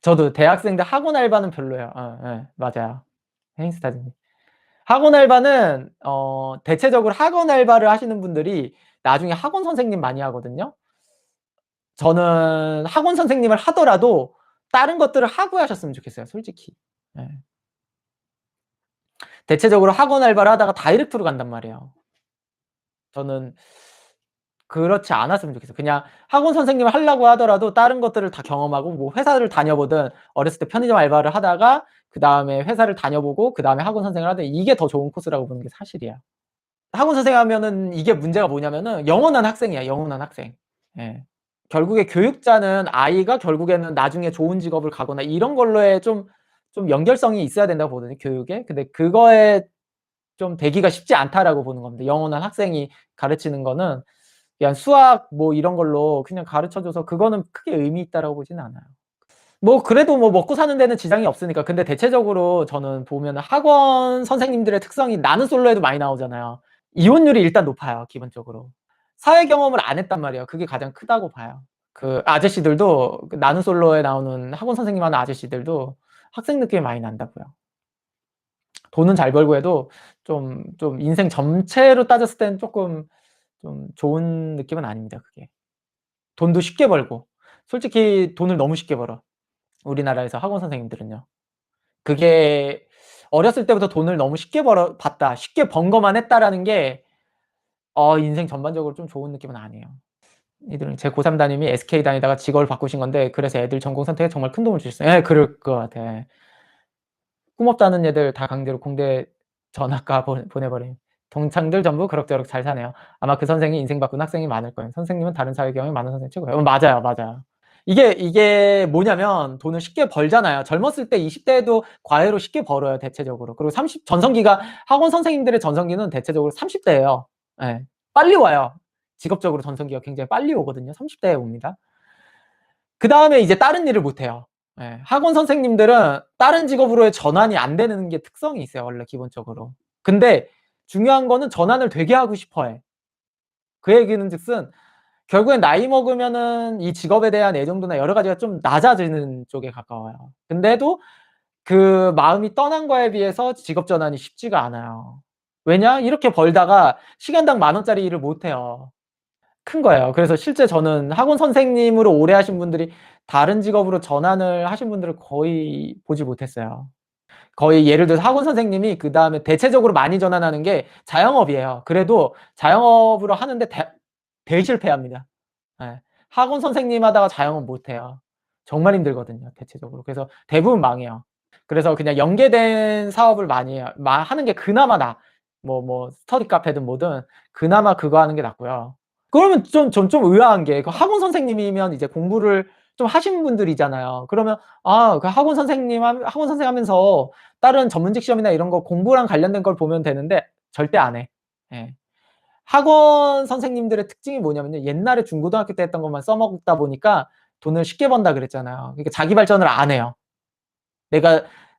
저도 대학생 때 학원 알바는 별로예요. 예. 맞아요. 행스타즈님. 학원 알바는 대체적으로 학원 알바를 하시는 분들이 나중에 학원 선생님 많이 하거든요. 저는 학원 선생님을 하더라도 다른 것들을 하고 하셨으면 좋겠어요, 솔직히. 예. 대체적으로 학원 알바를 하다가 다이렉트로 간단 말이에요. 저는 그렇지 않았으면 좋겠어요. 그냥 학원 선생님을 하려고 하더라도 다른 것들을 다 경험하고 뭐 회사를 다녀보든 어렸을 때 편의점 알바를 하다가 그다음에 회사를 다녀보고 그다음에 학원 선생을 하든 이게 더 좋은 코스라고 보는 게 사실이야. 학원 선생 하면은 이게 문제가 뭐냐면은 영원한 학생이야, 영원한 학생. 예. 결국에 교육자는 아이가 결국에는 나중에 좋은 직업을 가거나 이런 걸로의 좀 연결성이 있어야 된다고 보거든요, 교육에. 근데 그거에 좀 되기가 쉽지 않다라고 보는 겁니다. 영원한 학생이 가르치는 거는 그냥 수학 뭐 이런 걸로 그냥 가르쳐 줘서 그거는 크게 의미 있다라고 보지는 않아요. 뭐 그래도 뭐 먹고 사는 데는 지장이 없으니까. 근데 대체적으로 저는 보면은 학원 선생님들의 특성이 나는 솔로에도 많이 나오잖아요. 이혼율이 일단 높아요, 기본적으로. 사회 경험을 안 했단 말이에요. 그게 가장 크다고 봐요. 그 아저씨들도 그 나는 솔로에 나오는 학원 선생님 하는 아저씨들도 학생 느낌이 많이 난다고요. 돈은 잘 벌고 해도 좀 인생 전체로 따졌을 때는 쪼끔 좀 좋은 느낌은 아닙니다, 그게. 돈도 쉽게 벌고. 솔직히 돈을 너무 쉽게 벌어, 우리나라에서 학원 선생님들은요. 그게 어렸을 때부터 돈을 너무 쉽게 벌어 봤다, 쉽게 번 것만 했다라는 게 인생 전반적으로 좀 좋은 느낌은 아니에요. 이들은 제 고3 담임이 SK 다니다가 직업을 바꾸신 건데 그래서 애들 전공 선택에 정말 큰 도움을 주셨어요. 예, 그럴 것 같아. 예. 꿈없다는 애들 다 강제로 공대 전학가 보내버린 동창들 전부 그럭저럭 잘 사네요. 아마 그 선생이 인생 바꾼 학생이 많을 거예요. 선생님은 다른 사회 경험이 많은 선생님 최고예요. 맞아요, 맞아요. 이게 뭐냐면 돈을 쉽게 벌잖아요. 젊었을 때 20 대에도 과외로 쉽게 벌어요, 대체적으로. 그리고 30 전성기가 학원 선생님들의 전성기는 대체적으로 30 대예요. 예. 빨리 와요. 직업적으로 전성기가 굉장히 빨리 오거든요. 30 대에 옵니다. 그다음에 이제 다른 일을 못 해요. 예. 학원 선생님들은 다른 직업으로의 전환이 안 되는 게 특성이 있어요, 원래 기본적으로. 근데 중요한 거는 전환을 되게 하고 싶어 해. 그 얘기는 즉슨 결국엔 나이 먹으면은 이 직업에 대한 애정도나 여러 가지가 좀 낮아지는 쪽에 가까워요. 근데도 그 마음이 떠난 거에 비해서 직업 전환이 쉽지가 않아요. 왜냐? 이렇게 벌다가 시간당 10,000원짜리 일을 못 해요. 큰 거예요. 그래서 실제 저는 학원 선생님으로 오래 하신 분들이 다른 직업으로 전환을 하신 분들을 거의 보지 못했어요. 거의 예를 들어서 학원 선생님이 그다음에 대체적으로 많이 전환하는 게 자영업이에요. 그래도 자영업으로 하는데 대실패합니다. 예. 학원 선생님 하다가 자영업 못 해요. 정말 힘들거든요, 대체적으로. 그래서 대부분 망해요. 그래서 그냥 연계된 사업을 많이 해요. 하는 게 그나마 나아. 뭐 스터디 카페든 뭐든 그나마 그거 하는 게 낫고요. 그러면 전 좀 의아한 게 그 학원 선생님이면 이제 공부를 좀 하신 분들이잖아요. 그러면 그 학원 선생 하면서 다른 전문직 시험이나 이런 거 공부랑 관련된 걸 보면 되는데 절대 안 해. 예. 학원 선생님들의 특징이 뭐냐면요. 옛날에 중고등학교 때 했던 것만 써먹다 보니까 돈을 쉽게 번다 그랬잖아요. 그러니까 자기 발전을 안 해요.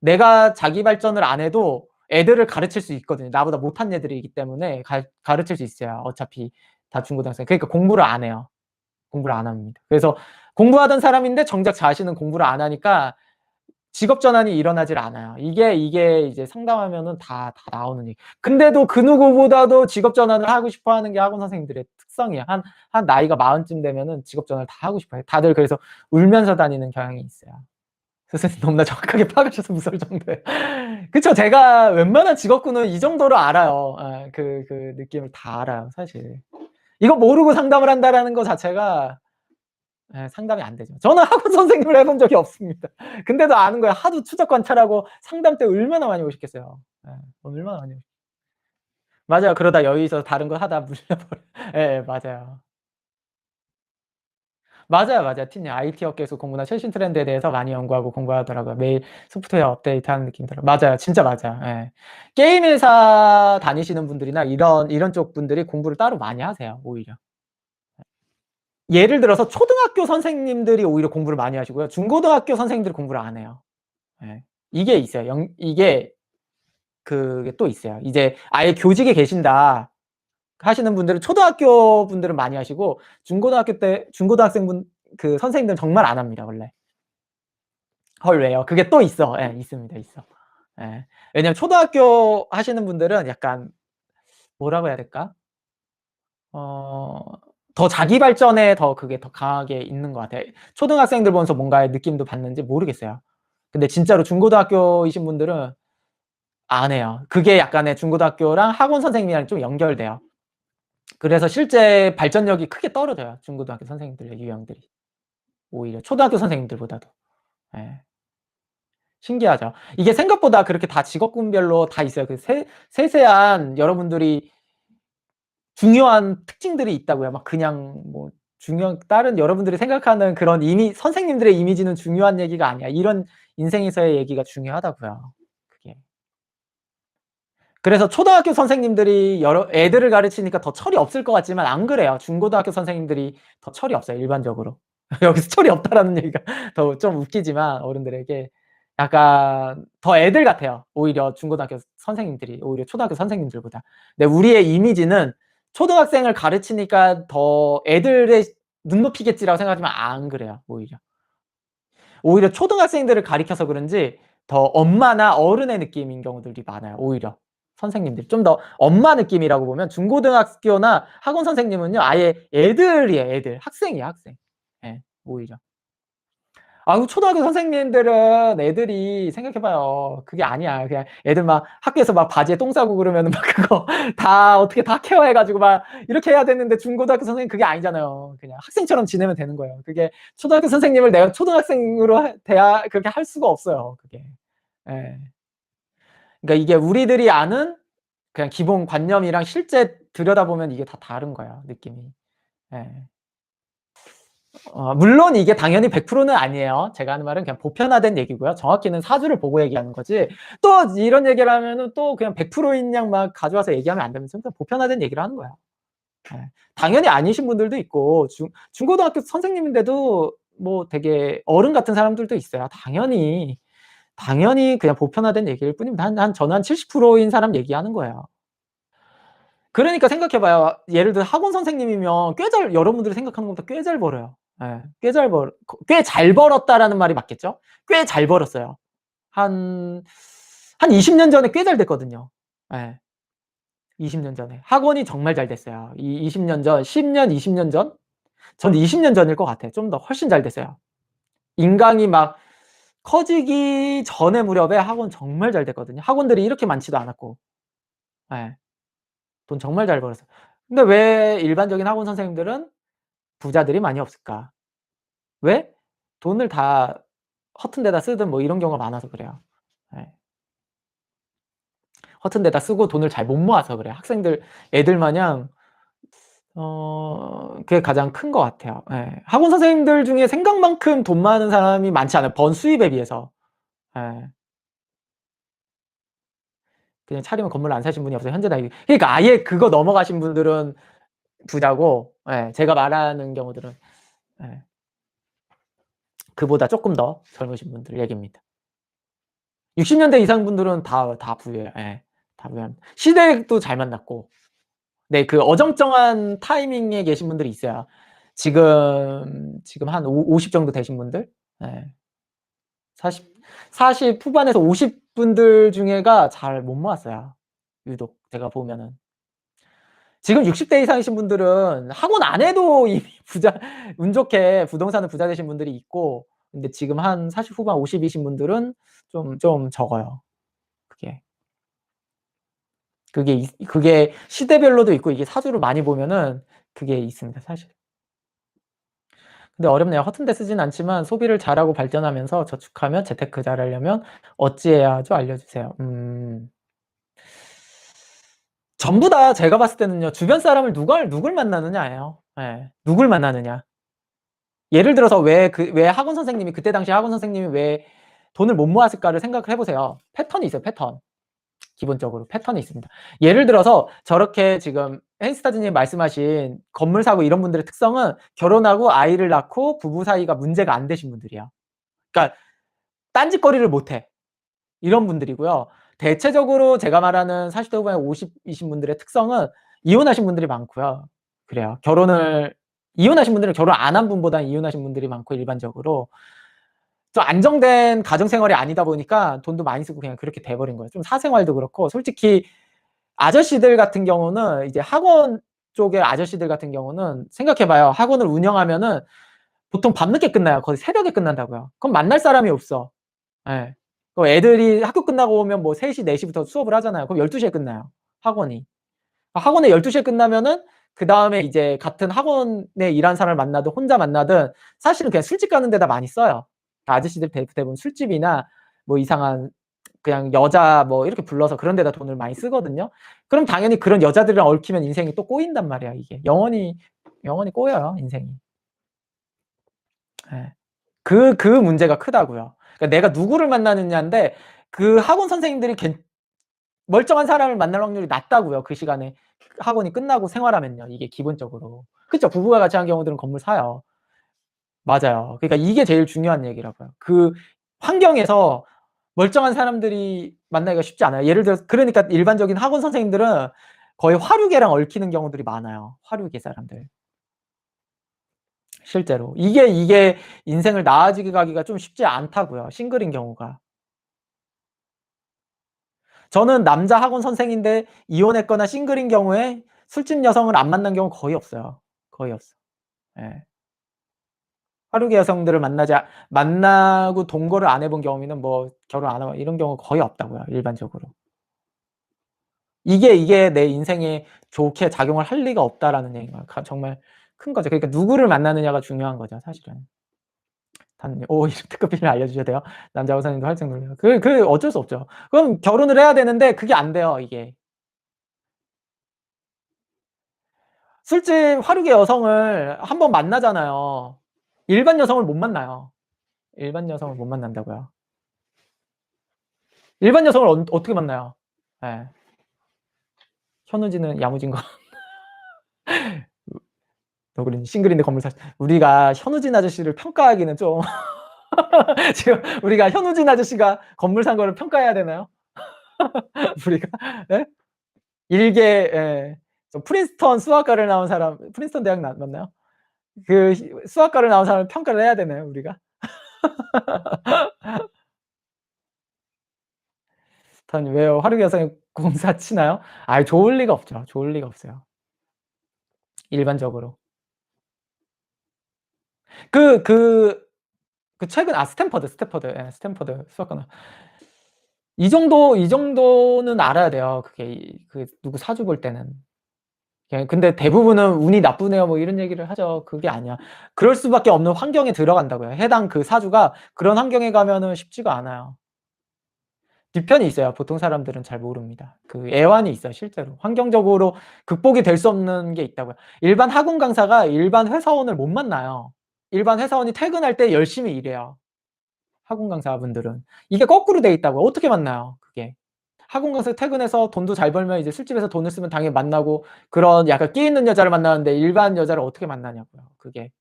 내가 자기 발전을 안 해도 애들을 가르칠 수 있거든요. 나보다 못한 애들이기 때문에 가르칠 수 있어요, 어차피 다 중고등학생. 그러니까 공부를 안 해요. 공부를 안 합니다. 그래서 공부하던 사람인데 정작 자신은 공부를 안 하니까 직업 전환이 일어나질 않아요. 이게 이제 상담하면은 다 나오는 얘기. 근데도 그 누구보다도 직업 전환을 하고 싶어 하는 게 학원 선생님들의 특성이야. 한 나이가 40쯤 되면은 직업 전환을 다 하고 싶어 해요. 다들 그래서 울면서 다니는 경향이 있어요. 선생님 너무나 정확하게 파악하셔서 무서울 정도예요. 그쵸. 제가 웬만한 직업군은 이 정도로 알아요. 예. 그 느낌을 다 알아요, 사실. 이거 모르고 상담을 한다라는 거 자체가 상담이 안 되죠. 저는 학원 선생님을 해본 적이 없습니다. 근데도 아는 거예요. 하도 추적 관찰하고 상담 때 얼마나 많이 오셨겠어요. 예. 얼마나 많이 맞아요. 그러다 여기서 다른 거 하다 물려버려 예, 맞아요. 맞아요, 맞아요. 팀장 IT 업계에서 공부나 최신 트렌드에 대해서 많이 연구하고 공부하더라고요. 매일 소프트웨어 업데이트하는 느낌이 들어요. 맞아요. 진짜 맞아요. 예. 게임 회사 다니시는 분들이나 이런 쪽 분들이 공부를 따로 많이 하세요, 오히려. 예를 들어서 초등학교 선생님들이 오히려 공부를 많이 하시고요. 중고등학교 선생님들이 공부를 안 해요. 예. 이게 있어요. 이게 그게 또 있어요. 이제 아예 교직에 계신다 하시는 분들은 초등학교 분들은 많이 하시고 중고등학교 때 중고등학생분 그 선생님들은 정말 안 합니다, 원래. 헐 왜요? 그게 또 있어. 예 있습니다. 있어. 예. 왜냐면 초등학교 하시는 분들은 약간 뭐라고 해야 될까? 어 더 자기 발전에 더 그게 더 강하게 있는 것 같아요. 초등학생들 보면서 뭔가의 느낌도 받는지 모르겠어요. 근데 진짜로 중고등학교이신 분들은 안 해요. 그게 약간의 중고등학교랑 학원 선생님이랑 좀 연결돼요. 그래서 실제 발전력이 크게 떨어져요, 중고등학교 선생님들의 유형들이. 오히려 초등학교 선생님들보다도. 예. 신기하죠. 이게 생각보다 그렇게 다 직업군별로 다 있어요. 그 세세한 여러분들이 중요한 특징들이 있다고요. 막 그냥 뭐 중요 다른 여러분들이 생각하는 그런 선생님들의 이미지는 중요한 얘기가 아니야. 이런 인생에서의 얘기가 중요하다고요, 그게. 그래서 초등학교 선생님들이 여러 애들을 가르치니까 더 철이 없을 것 같지만 안 그래요. 중고등학교 선생님들이 더 철이 없어요, 일반적으로. 여기서 철이 없다라는 얘기가 더 좀 웃기지만 어른들에게 약간 더 애들 같아요. 오히려 중고등학교 선생님들이 오히려 초등학교 선생님들보다. 근데 우리의 이미지는 초등학생을 가르치니까 더 애들의 눈높이겠지라고 생각하지만 안 그래요, 오히려. 오히려 초등학생들을 가리켜서 그런지 더 엄마나 어른의 느낌인 경우들이 많아요, 오히려. 선생님들이. 좀 더 엄마 느낌이라고 보면 중고등학교나 학원 선생님은요 아예 애들이에요, 애들. 학생이에요, 학생. 예 오히려. 아우 초등학교 선생님들은 애들이 생각해 봐요. 그게 아니야. 그냥 애들 막 학교에서 막 바지에 똥 싸고 그러면은 막 그거 다 어떻게 다 케어해 가지고 막 이렇게 해야 되는데 중고등학교 선생님 그게 아니잖아요. 그냥 학생처럼 지내면 되는 거예요. 그게 초등학교 선생님을 내가 초등학생으로 그렇게 할 수가 없어요, 그게. 예. 그러니까 이게 우리들이 아는 그냥 기본 관념이랑 실제 들여다보면 이게 다 다른 거예요, 느낌이. 예. 물론 이게 당연히 100%는 아니에요. 제가 하는 말은 그냥 보편화된 얘기고요. 정확히는 사주를 보고 얘기하는 거지 또 이런 얘기를 하면은 또 그냥 100%인 양 막 가져와서 얘기하면 안 되면서 그냥 보편화된 얘기를 하는 거예요. 예. 당연히 아니신 분들도 있고 중고등학교 선생님인데도 뭐 되게 어른 같은 사람들도 있어요. 당연히 그냥 보편화된 얘기일 뿐입니다. 저는 한 70%인 사람 얘기하는 거예요. 그러니까 생각해 봐요. 예를 들어 학원 선생님이면 여러분들이 생각하는 것보다 꽤 잘 벌어요. 예. 꽤 잘 벌었다라는 말이 맞겠죠? 꽤 잘 벌었어요. 한 20년 전에 꽤 잘 됐거든요. 예. 20년 전에. 학원이 정말 잘 됐어요. 20년 전, 10년, 20년 전? 저는 20년 전일 것 같아요. 좀 더 훨씬 잘 됐어요. 인강이 막 커지기 전에 무렵에 학원 정말 잘 됐거든요. 학원들이 이렇게 많지도 않았고. 예. 돈 정말 잘 벌었어요. 근데 왜 일반적인 학원 선생님들은 부자들이 많이 없을까? 왜? 돈을 다 허튼 데다 쓰든 뭐 이런 경우가 많아서 그래요. 예. 허튼 데다 쓰고 돈을 잘 못 모아서 그래요. 애들 마냥 그게 가장 큰 것 같아요. 예. 학원 선생님들 중에 생각만큼 돈 많은 사람이 많지 않아요, 번 수입에 비해서. 예. 그냥 차리면 건물 안 사신 분이 없어요, 현재 나이. 그러니까 아예 그거 넘어가신 분들은 부자고 예 제가 말하는 경우들은 예 그보다 쪼끔 더 젊으신 분들 얘기입니다. 60 년대 이상 분들은 다 부유해요. 예. 다 부유합니다. 시댁도 잘 만났고 네 그 어정쩡한 타이밍에 계신 분들이 있어요. 지금 한 50 정도 되신 분들 예 40 후반에서 50 분들 중에가 잘 못 모았어요, 유독 제가 보면은. 지금 60대 이상이신 분들은 학원 안 해도 이미 운 좋게 부동산을 부자 되신 분들이 있고 근데 지금 한 40 후반 50 이신 분들은 좀 적어요, 그게. 그게 시대별로도 있고 이게 사주를 많이 보면은 그게 있습니다, 사실. 근데 어렵네요. 허튼 데 쓰진 않지만 소비를 잘하고 발전하면서 저축하며 재테크 잘하려면 어찌해야 하죠? 알려주세요. 전부 다 제가 봤을 때는요. 주변 사람을 누굴 만나느냐예요. 예. 누굴 만나느냐. 예를 들어서 왜 학원 선생님이 그때 당시에 학원 선생님이 왜 돈을 못 모았을까를 생각을 해 보세요. 패턴이 있어요, 패턴. 기본적으로 패턴이 있습니다. 예를 들어서 저렇게 지금 헨스타즈님 말씀하신 건물 사고 이런 분들의 특성은 결혼하고 아이를 낳고 부부 사이가 문제가 안 되신 분들이에요. 그러니까 딴짓거리를 못 해. 이런 분들이고요. 대체적으로 제가 말하는 40대 후반에 50 이신 분들의 특성은 이혼하신 분들이 많고요. 그래요. 이혼하신 분들은 결혼 안 한 분보다는 이혼하신 분들이 많고 일반적으로. 좀 안정된 가정 생활이 아니다 보니까 돈도 많이 쓰고 그냥 그렇게 돼 버린 거예요. 좀 사생활도 그렇고 솔직히 아저씨들 같은 경우는 이제 학원 쪽의 아저씨들 같은 경우는 생각해 봐요. 학원을 운영하면은 보통 밤늦게 끝나요. 거의 새벽에 끝난다고요. 그럼 만날 사람이 없어. 예. 그 애들이 학교 끝나고 오면 뭐 3시 4 시부터 수업을 하잖아요. 그럼 12 시에 끝나요, 학원이. 학원이 12 시에 끝나면은 그다음에 이제 같은 학원에 일하는 사람을 만나든 혼자 만나든 사실은 그냥 술집 가는 데다 많이 써요. 아저씨들 대부분 술집이나 뭐 이상한 그냥 여자 뭐 이렇게 불러서 그런 데다 돈을 많이 쓰거든요. 그럼 당연히 그런 여자들이랑 얽히면 인생이 또 꼬인단 말이야 이게. 영원히 꼬여요 인생이. 예. 그 문제가 크다고요. 그러니까 내가 누구를 만나느냐인데 그 학원 선생님들이 멀쩡한 사람을 만날 확률이 낮다고요, 그 시간에. 학원이 끝나고 생활하면요, 이게 기본적으로. 그쵸. 부부가 같이 하는 경우들은 건물 사요. 맞아요. 그러니까 이게 제일 중요한 얘기라고요. 그 환경에서 멀쩡한 사람들이 만나기가 쉽지 않아요. 예를 들어서 그러니까 일반적인 학원 선생님들은 거의 화류계랑 얽히는 경우들이 많아요, 화류계 사람들. 실제로. 이게 인생을 나아지게 가기가 좀 쉽지 않다고요, 싱글인 경우가. 저는 남자 학원 선생인데 이혼했거나 싱글인 경우에 술집 여성을 안 만난 경우 거의 없어요. 거의 없어. 예. 하루계 여성들을 만나고 동거를 안 해본 경우에는 뭐 결혼 안 하고 이런 경우 거의 없다고요, 일반적으로. 이게 내 인생에 좋게 작용을 할 리가 없다라는 얘기가 정말 큰 거죠. 그러니까 누구를 만나느냐가 중요한 거죠, 사실은. 단 오 이름 특급 비밀 알려주셔야 돼요. 남자 학원 선생님도 할 정도로요. 어쩔 수 없죠. 그럼 결혼을 해야 되는데 그게 안 돼요, 이게. 술집 화류계 여성을 한 번 만나잖아요. 일반 여성을 못 만나요. 일반 여성을 못 만난다고요. 일반 여성을 어떻게 만나요? 예. 현우진은 야무진 거. 너구리님 싱글인데 건물 우리가 현우진 아저씨를 평가하기는 좀 지금 우리가 현우진 아저씨가 건물 산 거를 평가해야 되나요? 우리가 예? 일개 예. 저 프린스턴 수학과를 나온 사람 프린스턴 대학 맞나요? 그 수학과를 나온 사람을 평가를 해야 되나요, 우리가? 단 왜요? 화류계 여성이 공사 치나요? 아이 좋을 리가 없죠. 좋을 리가 없어요. 일반적으로. 그 그 최근 스탠퍼드 예 스탠퍼드 수학과나 이 정도는 알아야 돼요. 그게 누구 사주 볼 때는. 예 근데 대부분은 "운이 나쁘네요." 뭐 이런 얘기를 하죠. 그게 아니야. 그럴 수밖에 없는 환경에 들어간다고요. 해당 그 사주가 그런 환경에 가면은 쉽지가 않아요. 뒤편이 있어요. 보통 사람들은 잘 모릅니다. 그 애환이 있어요 실제로. 환경적으로 극복이 될 수 없는 게 있다고요. 일반 학원 강사가 일반 회사원을 못 만나요. 일반 회사원이 퇴근할 때 열심히 일해요, 학원 강사분들은. 이게 거꾸로 돼 있다고요. 어떻게 만나요 그게. 학원 가서 퇴근해서 돈도 잘 벌면 이제 술집에서 돈을 쓰면 당연히 만나고 그런 약간 끼 있는 여자를 만나는데 일반 여자를 어떻게 만나냐고요 그게.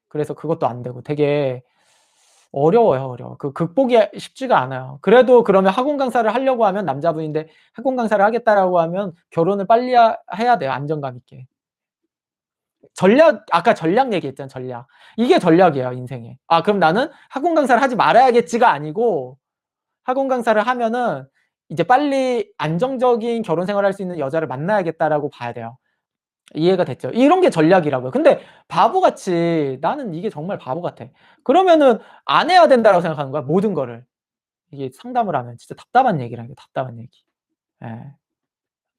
그래서 그것도 안 되고 되게 어려워요, 어려워. 극복이 쉽지가 않아요. 그래도 그러면 학원 강사를 하려고 하면 남자분인데 학원 강사를 하겠다라고 하면 결혼을 빨리 해야 돼요, 안정감 있게. 아까 전략 얘기했잖아요, 전략. 이게 전략이에요, 인생에. '아 그럼 나는 학원 강사를 하지 말아야겠지.'가 아니고 학원 강사를 하면은 이제 '빨리 안정적인 결혼 생활을 할 수 있는 여자를 만나야겠다.'라고 봐야 돼요. 이해가 됐죠? 이런 게 전략이라고요. 근데 바보같이 나는 이게 정말 바보 같아. 그러면은 '안 해야 된다.'라고 생각하는 거야, 모든 거를. 이게 상담을 하면 진짜 답답한 얘기라니까, 답답한 얘기. 예.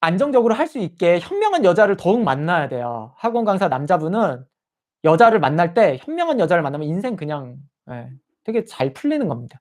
안정적으로 할 수 있게 현명한 여자를 더욱 만나야 돼요. 학원 강사 남자분은 여자를 만날 때 현명한 여자를 만나면 인생 그냥 예 되게 잘 풀리는 겁니다.